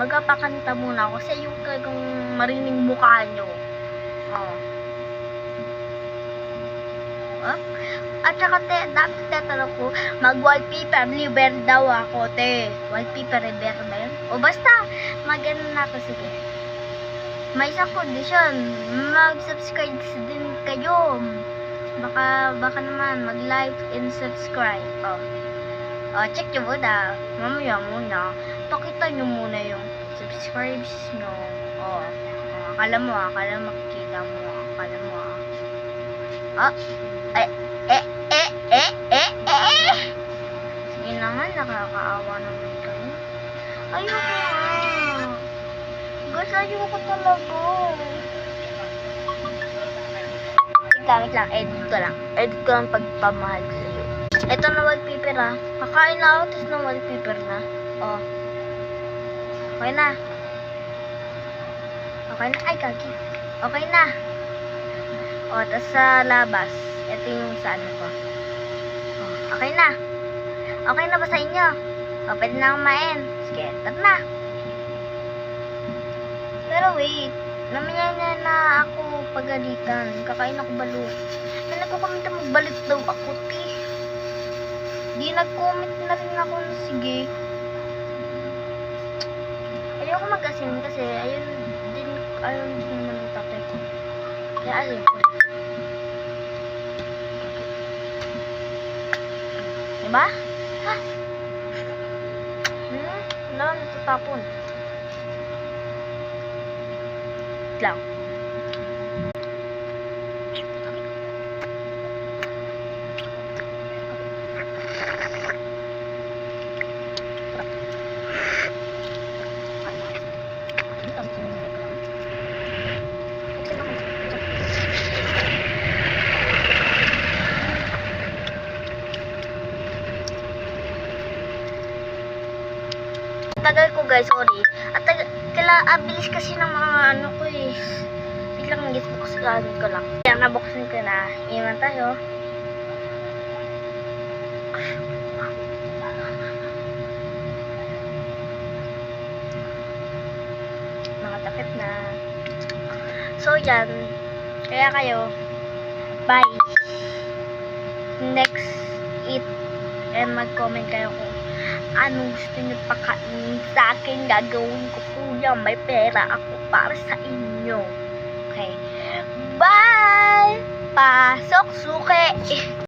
magpapakanta muna ako kasi yung talagang marinig mukha nyo. At saka dati tatanong ko, mag-wallpaper liber daw ako, te. Wallpaper liber ba yun? O basta, mag-ano na ako, sige. May isang condition, mag-subscribe din kayo. Baka naman, mag-like and subscribe. Check nyo muna. Mamaya muna. Pakita nyo muna yung subscribes nyo. Akala mo makikita mo. Sige naman, nakakaawa naman kayo. Ayoko nga. Guys, ayoko talaga. Wait lang, edit ko lang pagpamahal ko sa'yo. Ito na wallpaper ha. Kakain na ako, tapos na wallpaper na. Okay na. Ay, kaki. Okay na. Tapos sa labas. Ito yung sa ano ko. Okay na. Okay na ba sa inyo? Pwede na kumain. Sige, tara na. Pero wait. Namaya na ako pagalitan. Kakain ako balo. May nagko-comment magbalik daw ako, ti. Di nag-comment na rin ako na sige. Ayoko mag-asin kasi ayun din naman yung tatay ko. Kaya ayun ko. Diba? Ha? Wala, natatapon. Lang. Tagal ko guys, sorry. At bilis kasi ng mga ano ko eh. Biglang buksan ko lang. Kaya nabuksan ko na. Iwan tayo. Nakatakip na. So yan. Kaya kayo. Bye. Next eat. And mag-comment kayo kung anong gusto nyo pakainin sa akin, gagawin ko po yan. May pera ako para sa inyo. Okay. Bye! Pasok suki!